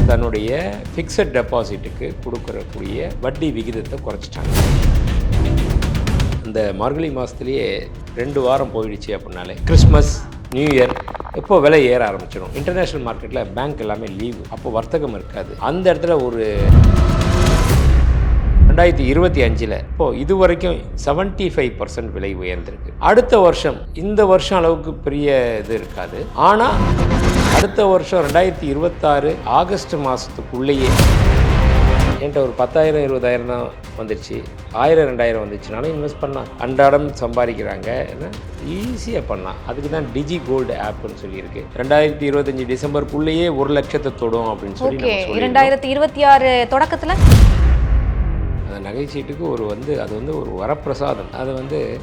தன்னுடைய ஃபிக்ஸட் டெபாசிட்டுக்கு கொடுக்கறக்கூடிய வட்டி விகிதத்தை குறைச்சிட்டாங்க. இந்த மார்கழி மாதத்துலேயே 2 வாரம் போயிடுச்சு அப்படின்னாலே கிறிஸ்மஸ், நியூ இயர் இப்போ விலை ஏற ஆரம்பிச்சிடும். இன்டர்நேஷ்னல் மார்க்கெட்டில் பேங்க் எல்லாமே லீவு, அப்போ வர்த்தகம் இருக்காது. அந்த இடத்துல ஒரு 2025 இப்போது இது வரைக்கும் 75% விலை உயர்ந்திருக்கு. அடுத்த வருஷம் இந்த வருஷம் அளவுக்கு பெரிய இது இருக்காது. ஆனால் அடுத்த வருஷம் 2026 ஆகஸ்ட் மாதத்துக்குள்ளேயே என்கிட்ட ஒரு 10,000 20,000 தான் வந்துடுச்சு. 1000 2000 வந்துச்சுனாலும் இன்வெஸ்ட் பண்ணலாம். அன்றாடம் சம்பாதிக்கிறாங்க, ஈஸியாக பண்ணலாம். அதுக்கு தான் டிஜி கோல்டு ஆப்னு சொல்லியிருக்கு. 2025 டிசம்பருக்குள்ளேயே 1 லட்சத்தை தொடும் அப்படின்னு சொல்லி 2026 தொடக்கத்தில் அந்த நகைச்சீட்டுக்கு அது ஒரு வரப்பிரசாதம். அது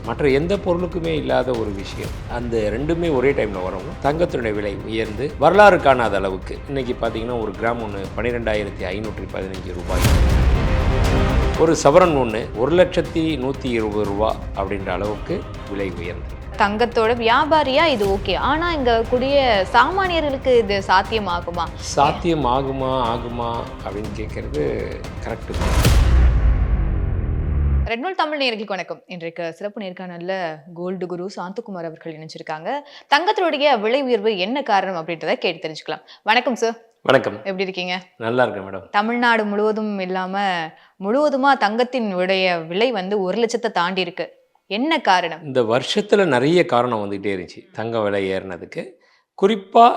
மற்ற எந்த பொருளுக்குமே இல்லாத ஒரு விஷயம். அந்த ரெண்டுமே ஒரே டைமில் வரவும் தங்கத்தினுடைய விலை உயர்ந்து வரலாறு காணாத அளவுக்கு இன்றைக்கி பார்த்தீங்கன்னா ஒரு கிராம் ஒன்று 12,515 ரூபாய், ஒரு சவரன் ஒன்று 1,120 ரூபா அப்படின்ற அளவுக்கு விலை உயர்ந்து. தங்கத்தோட வியாபாரியா இது ஓகே, ஆனா இங்க கூடிய சாமானியர்களுக்கு இது சாத்தியமாகுமா ஆகுமா அப்படின்னு கேட்கறது கரெக்டு தான். ரெட் நூல் தமிழ் நேயர்களுக்கு வணக்கம். இன்றைக்கு சிறப்பு நேர்காணல்ல கோல்டு குரு சாந்தகுமார் அவர்கள் இணைஞ்சிருக்காங்க. தங்கத்தினுடைய விலை உயர்வு என்ன காரணம் அப்படின்றத கேட்டு தெரிஞ்சுக்கலாம். வணக்கம் சார். வணக்கம். எப்படி இருக்கீங்க? நல்லா இருக்கேன் மேடம். தமிழ்நாடு முழுவதும் இல்லாம முழுவதுமா தங்கத்தின் விலை 1 லட்சத்தை தாண்டி இருக்கு. என்ன காரணம்? இந்த வருஷத்துல நிறைய காரணம் வந்துகிட்டே இருந்துச்சு தங்க விலை ஏறினதுக்கு. குறிப்பா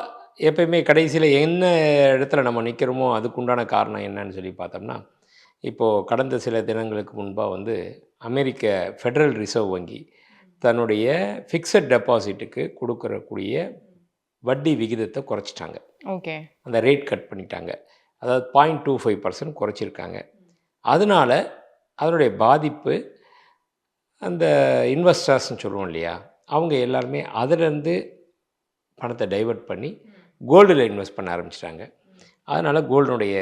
எப்பயுமே கடைசியில் என்ன இடத்துல நம்ம நிற்கிறோமோ அதுக்குண்டான காரணம் என்னன்னு சொல்லி பார்த்தோம்னா, இப்போது கடந்த சில தினங்களுக்கு முன்பாக அமெரிக்க ஃபெடரல் ரிசர்வ் வங்கி தன்னுடைய ஃபிக்ஸட் டெபாசிட்டுக்கு கொடுக்கறக்கூடிய வட்டி விகிதத்தை குறைச்சிட்டாங்க. ஓகே, அந்த ரேட் கட் பண்ணிட்டாங்க. அதாவது 0.25% குறைச்சிருக்காங்க. அதனால் அதனுடைய பாதிப்பு அந்த இன்வெஸ்டர்ஸ்ன்னு சொல்லுவோம் இல்லையா, அவங்க எல்லாருமே அதிலேருந்து பணத்தை டைவர்ட் பண்ணி கோல்டில் இன்வெஸ்ட் பண்ண ஆரம்பிச்சிட்டாங்க. அதனால் கோல்டுனுடைய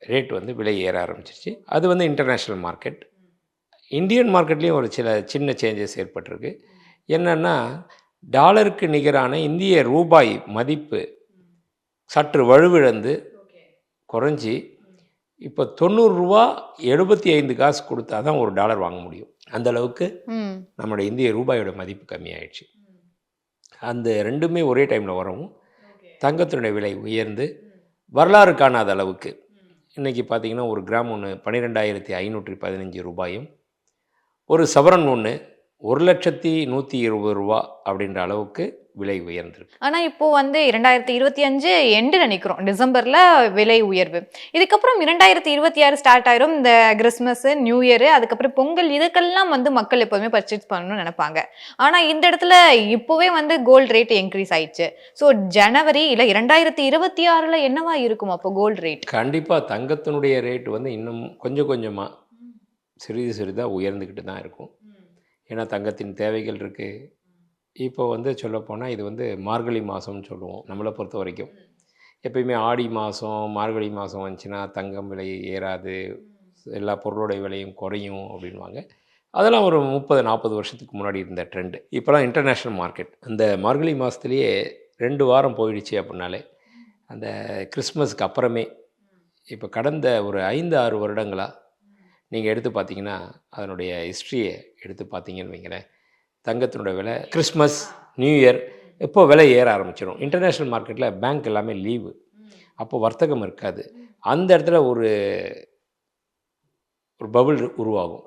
ரேட் விலை ஏற ஆரம்பிச்சிருச்சு. அது இன்டர்நேஷ்னல் மார்க்கெட். இந்தியன் மார்க்கெட்லேயும் ஒரு சின்ன சேஞ்சஸ் ஏற்பட்டிருக்கு. என்னென்னா, டாலருக்கு நிகரான இந்திய ரூபாய் மதிப்பு சற்று வலுவிழந்து குறைஞ்சி இப்போ 90 ரூபா 75 காசு கொடுத்தா தான் ஒரு டாலர் வாங்க முடியும். அந்த அளவுக்கு நம்மளோட இந்திய ரூபாயோட மதிப்பு கம்மியாயிடுச்சு. அந்த ரெண்டுமே ஒரே டைமில் வரவும் தங்கத்தினுடைய விலை உயர்ந்து வரலாறு காணாத அளவுக்கு இன்றைக்கி பார்த்திங்கன்னா ஒரு கிராம் ஒன்று 12,515 ரூபாயும், ஒரு சவரன் ஒன்று 1,120 ரூபா அப்படின்ற அளவுக்கு விலை உயர்ந்திருக்கு. ஆனால் இப்போது 2025 எண்டில் நிற்கிறோம், டிசம்பரில் விலை உயர்வு. இதுக்கப்புறம் 2026 ஸ்டார்ட் ஆயிரும். இந்த கிறிஸ்மஸ், நியூ இயரு, அதுக்கப்புறம் பொங்கல், இதுக்கெல்லாம் மக்கள் எப்போதுமே பர்ச்சேஸ் பண்ணணும்னு நினைப்பாங்க. ஆனால் இந்த இடத்துல இப்போவே கோல்டு ரேட் இன்க்ரீஸ் ஆயிடுச்சு. ஸோ ஜனவரி இல்லை 2026 என்னவா இருக்கும் அப்போ கோல்டு ரேட்? கண்டிப்பாக தங்கத்தினுடைய ரேட் இன்னும் கொஞ்சம் கொஞ்சமாக சிறிதாக உயர்ந்துக்கிட்டு தான் இருக்கும். ஏன்னா தங்கத்தின் தேவைகள் இருக்குது. இப்போ சொல்லப்போனால் இது மார்கழி மாதம்னு சொல்லுவோம் நம்மளை பொறுத்த வரைக்கும். எப்பயுமே ஆடி மாதம் மார்கழி மாதம் வந்துச்சுன்னா தங்கம் விலை ஏறாது, எல்லா பொருளோடைய விலையும் குறையும் அப்படின்வாங்க. அதெல்லாம் ஒரு 30-40 வருஷத்துக்கு முன்னாடி இருந்த ட்ரெண்டு. இப்போலாம் இன்டர்நேஷ்னல் மார்க்கெட் அந்த மார்கழி மாதத்துலேயே 2 வாரம் போயிடுச்சு அப்படின்னாலே அந்த கிறிஸ்மஸ்க்கு அப்புறமே இப்போ கடந்த ஒரு 5-6 வருடங்களாக நீங்கள் எடுத்து பார்த்தீங்கன்னா அதனுடைய ஹிஸ்ட்ரியை எடுத்து பார்த்தீங்கன்னு வைங்களேன், தங்கத்தினுடைய விலை கிறிஸ்மஸ், நியூ இயர் இப்போ விலை ஏற ஆரம்பிச்சிடும். இன்டர்நேஷ்னல் மார்க்கெட்டில் பேங்க் எல்லாமே லீவு, அப்போ வர்த்தகம் இருக்காது. அந்த இடத்துல ஒரு பபுள் உருவாகும்.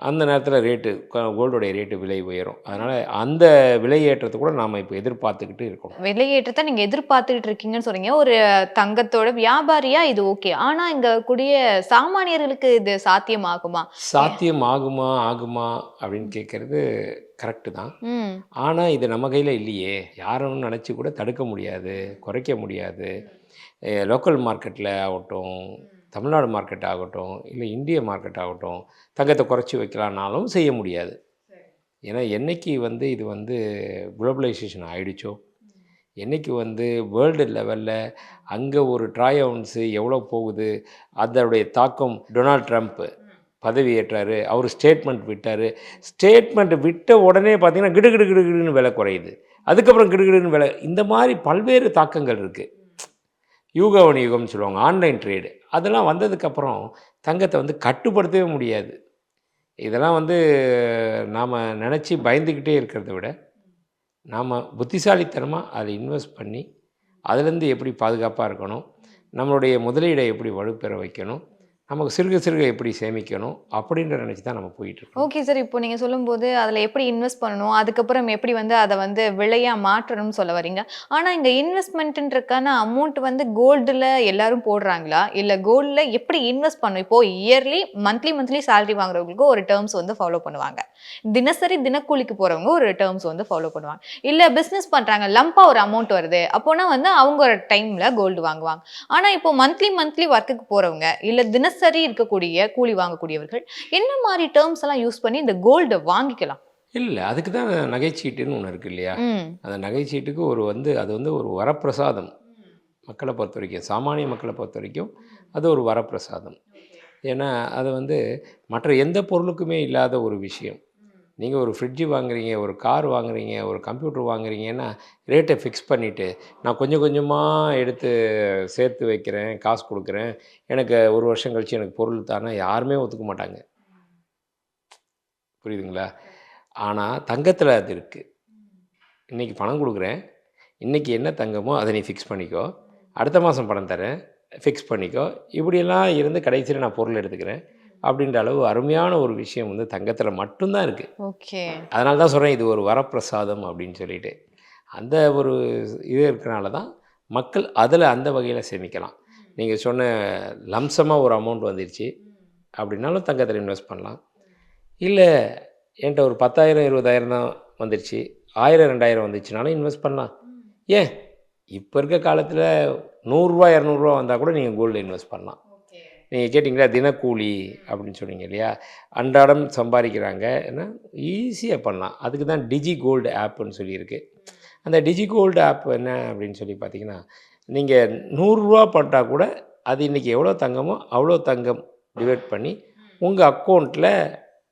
அந்த நேரத்தில் கோல்டோடைய ரேட்டு விலை உயரும். அதனால் அந்த விலை ஏற்றத்தை கூட நாம் இப்போ எதிர்பார்த்துக்கிட்டு இருக்கோம். விலை ஏற்றத்தை நீங்கள் எதிர்பார்த்துக்கிட்டு இருக்கீங்கன்னு சொல்கிறீங்க. ஒரு தங்கத்தோட வியாபாரியா இது ஓகே, ஆனால் இங்கே கூடிய சாமானியர்களுக்கு இது சாத்தியமாகுமா அப்படின்னு கேட்குறது கரெக்டு தான். ஆனால் இது நம்ம கையில் இல்லையே. யாரும் நினச்சி கூட தடுக்க முடியாது, குறைக்க முடியாது. லோக்கல் மார்க்கெட்டில் ஆகட்டும், தமிழ்நாடு மார்க்கெட் ஆகட்டும், இல்லை இந்திய மார்க்கெட் ஆகட்டும், தங்கத்தை குறைச்சி வைக்கலான்னாலும் செய்ய முடியாது. ஏன்னா என்றைக்கு இது குளோபலைசேஷன் ஆகிடுச்சோ, என்றைக்கு வேர்ல்டு லெவலில் அங்கே ஒரு ட்ராய் அவுன்ஸு எவ்வளோ போகுது, அதனுடைய தாக்கம். டொனால்ட் ட்ரம்ப் பதவி ஏற்றார், அவர் ஸ்டேட்மெண்ட் விட்டார். ஸ்டேட்மெண்ட் விட்ட உடனே பார்த்திங்கன்னா கிடுகிடுன்னு விலை குறையுது, அதுக்கப்புறம் கிடுகிடுன்னு விலை, இந்த மாதிரி பல்வேறு தாக்கங்கள் இருக்குது. யூகவன் யுகம்னு சொல்லுவாங்க, ஆன்லைன் ட்ரேடு. அதெல்லாம் வந்ததுக்கப்புறம் தங்கத்தை வந்து கட்டுப்படுத்தவே முடியாது. இதெல்லாம் வந்து நாம் நினச்சி பயந்துக்கிட்டே இருக்கிறத விட, நாம் புத்திசாலித்தனமா அதை இன்வெஸ்ட் பண்ணி, அதுலேருந்து எப்படி பாதுகாப்பாக இருக்கணும், நம்மளுடைய முதலீடை எப்படி வலுப்பெற வைக்கணும், நமக்கு சிறுக சிறுக எப்படி சேமிக்கணும், அப்படின்ற நினச்சி தான் நம்ம போயிட்டுருக்கோம். Okay sir. இப்போ நீங்க சொல்லும்போது, அதில எப்படி இன்வெஸ்ட் பண்ணணும், அதுக்கப்புறம் எப்படி வந்து அத வந்து விலையா மாற்றணும்னு சொல்ல வரீங்க. ஆனா, இங்க இன்வெஸ்ட்மென்ட்ன்றதுக்கான அமௌண்ட் வந்து கோல்டுல எல்லாரும் போடுறாங்களா? இல்ல கோல்ட்ல எப்படி இன்வெஸ்ட் பண்ணணும்? இப்போ இயர்லி, மந்த்லி சேலரி வாங்குறவங்களுக்கு ஒரு டெர்ம்ஸ் வந்து ஃபாலோ பண்ணுவாங்க. தினசரி தினக்கூலிக்கு போறவங்க ஒரு டெர்ம்ஸ் வந்து ஃபாலோ பண்ணுவாங்க. இல்ல பிசினஸ் பண்றாங்க, லம்பா ஒரு அமௌண்ட் வருது. அப்போனா வந்து அவங்க ஒரு டைம்ல கோல்டு வாங்குவாங்க. ஆனா, இப்போ மந்த்லி ஒர்க்குக்கு போறவங்க, இல்ல தினசரி இருக்கக்கூடிய கூலி வாங்கக்கூடியவர்கள் என்ன மாரி டெர்ம்ஸ் எல்லாம் யூஸ் பண்ணி இந்த கோல்ட வாங்கிக்கலாம்? இல்ல. அதுக்கு தான் நகைச்சீட்டுன்னு ஒண்ணு இருக்கு இல்லையா? ம். அந்த நகைச்சீட்டுக்கு அது வந்து ஒரு வரப்பிரசாதம். மக்கள பொறுத்தவரைக்கும், சாமானிய மக்கள பொறுத்தவரைக்கும் அது ஒரு வரப்பிரசாதம். ஏன்னா, அது வந்து மற்ற எந்த பொருளுக்குமே இல்லாத ஒரு விஷயம். நீங்க ஒரு ஃப்ரிட்ஜ் வாங்குறீங்க, ஒரு கார் வாங்குறீங்க, ஒரு கம்ப்யூட்டர் வாங்குறீங்கன்னா, ரேட்ட ஃபிக்ஸ் பண்ணிட்டு, நான் கொஞ்சம் கொஞ்சமா எடுத்து சேர்த்து வைக்கிறேன், காசு குடுக்குறேன். எனக்கு 1 வருஷம் கழிச்சு எனக்கு பொருள் தான்னா யாருமே ஒத்துக்க மாட்டாங்க. புரியுதுங்களா? ஆனா, தங்கத்தில அது இருக்கு. இன்னைக்கு பணம் குடுக்குறேன். இன்னைக்கு என்ன தங்கமோ அத நீ ஃபிக்ஸ் பண்ணிக்கோ. அடுத்த மாதம் பணம் தரேன். ஃபிக்ஸ் பண்ணிக்கோ. இப்படியெல்லாம் இருந்து கடைசியில நான் பொருள் எடுத்துக்கிறேன். அப்படின்ற அளவு அருமையான ஒரு விஷயம் வந்து தங்கத்தில மட்டும் தான் இருக்கு. ஓகே. அதனால தான் சொல்றேன், இது ஒரு வரப்பிரசாதம் அப்படின்னு சொல்லிட்டு. அந்த ஒரு இது இருக்கனால தான் மக்கள் அதில அந்த வகையில சேமிக்கலாம். நீங்க சொன்ன லம்சமா ஒரு அமௌண்ட் வந்துருச்சு அப்படின்னாலும் தங்கத்தில இன்வெஸ்ட் பண்ணலாம். இல்ல என்ட்ட ஒரு 10,000 20,000 தான் வந்துருச்சு. 1000 2000 வந்துச்சுனாலும் இன்வெஸ்ட் பண்ணலாம். ஏன் இப்ப இருக்க காலத்தில ரூ. 100 ரூ. 200 வந்தா கூட நீங்க கோல்ட்ல இன்வெஸ்ட் பண்ணலாம். நீங்க கேட்டீங்களா தினக்கூலி அப்படின்னு சொன்னீங்க இல்லையா? அன்றாடம் சம்பாதிக்கிறாங்க. ஏன்னா ஈஸியா பண்ணலாம். அதுக்கு தான் டிஜி கோல்டு ஆப்புன்னு சொல்லி இருக்கு. அந்த டிஜி கோல்டு ஆப் என்ன அப்படின்னு சொல்லி பார்த்தீங்கன்னா, நீங்க ரூ. 100 போட்டா கூட அது இன்னைக்கு எவ்வளோ தங்கமோ, அவ்வளோ தங்கம் டிவைட் பண்ணி உங்க அக்கவுண்ட்ல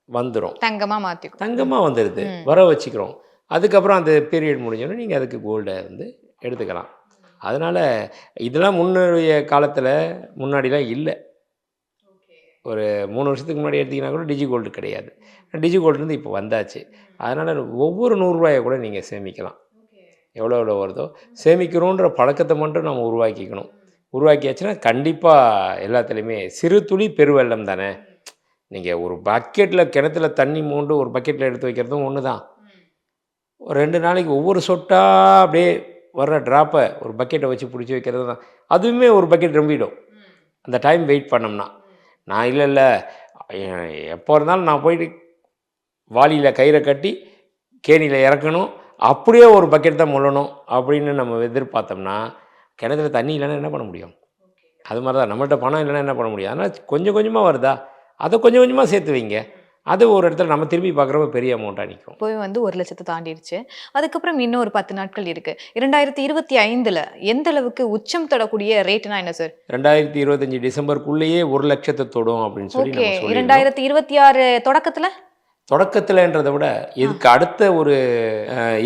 வந்துரும். தங்கமா மாத்திக்கும். தங்கமா வந்துருது. ம். வர வச்சுக்கிறோம். அதுக்கப்புறம் அந்த பீரியட் முடிஞ்சோனே நீங்க அதுக்கு கோல்ட வந்து எடுத்துக்கலாம். அதனால இதெல்லாம் முன்னைய காலத்தில முன்னாடிலாம் இல்ல. ஒரு 3 வருஷத்துக்கு முன்னாடி எடுத்தீங்கன்னா கூட டிஜி கோல்டு கிடையாது. டிஜி கோல்டு வந்து இப்போ வந்தாச்சு. அதனால ஒவ்வொரு ரூ. 100 கூட நீங்க சேமிக்கலாம். எவ்வளோ எவ்வளோ வருதோ சேமிக்கிறோன்ற பழக்கத்த மட்டும் நம்ம உருவாக்கிக்கணும். உருவாக்கியாச்சுன்னா கண்டிப்பா எல்லாத்துலயுமே சிறு துளி பெருவெள்ளம் தானே! நீங்க ஒரு பக்கெட்ல கிணத்துல தண்ணி மோண்டு ஒரு பக்கெட்ல எடுத்து வைக்கிறதும் ஒண்ணு தான். ஒரு 2 நாளைக்கு ஒவ்வொரு சொட்டா அப்படியே வர்ற ட்ராப்ப ஒரு பக்கெட்ட வச்சு புடிச்சு வைக்கிறது தான். அதுவுமே ஒரு பக்கெட் ரொம்பிடும். அந்த டைம் வெயிட் பண்ணோம்னா. நான் இல்ல எ எப்போ இருந்தாலும் நான் போயிட்டு வாளியில கயிற கட்டி கேணியில இறக்கணும். அப்படியே ஒரு பக்கெட் தான் மொள்ளணும் அப்படின்னு நம்ம எதிர்பார்த்தோம்னா, கிணத்துல தண்ணி இல்லன்னா என்ன பண்ண முடியும்? அது மாரி தான் நம்மள்ட்ட பணம் இல்லன்னா என்ன பண்ண முடியும்? அதனால கொஞ்சம் கொஞ்சமா வருதா, அத கொஞ்சம் கொஞ்சமா சேர்த்து வைங்க. அது ஒரு இடத்துல நம்ம திரும்பி பார்க்குறப்ப பெரிய அமௌண்ட்டா நிக்கும். இப்போவே வந்து 1,00,000 தாண்டிருச்சு. அதுக்கப்புறம் இன்னும் ஒரு 10 நாட்கள் இருக்கு. 2025ல எந்த அளவுக்கு உச்சம் தொடக்கூடிய ரேட்னா என்ன சார்? 2025 டிசம்பருக்குள்ளேயே 1,00,000 தொடும் அப்படின்னு சொல்லி ஓகே. நம்ம சொல்லியிருந்தோம். 2026 தொடக்கத்துல? தொடக்கத்திலன்றத விட இதுக்கு அடுத்த ஒரு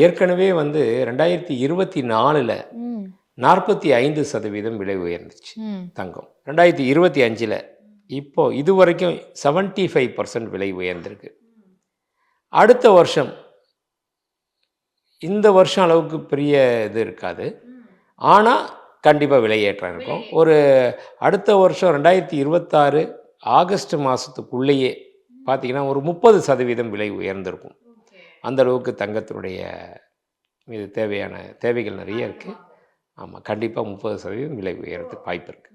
ஏற்கனவே வந்து 2024ல ம். 45% விலை உயர்ந்துச்சு ம். தங்கம். 2025ல இப்போ இதுவரைக்கும் 75% விலை உயர்ந்திருக்கு. அடுத்த வருஷம் இந்த வருஷம் அளவுக்கு பெரிய இது இருக்காது. ஆனா கண்டிப்பா விலை ஏற்றம் இருக்கும். ஒரு அடுத்த வருஷம் 2026 ஆகஸ்ட் மாசத்துக்குள்ளேயே பார்த்தீங்கன்னா, ஒரு 30% விலை உயர்ந்திருக்கும். அந்த அளவுக்கு தங்கத்தினுடைய மீது தேவையான தேவைகள் நிறைய இருக்கு. ஆமா. கண்டிப்பா 30% விலை உயர்றதுக்கு வாய்ப்பு இருக்கு.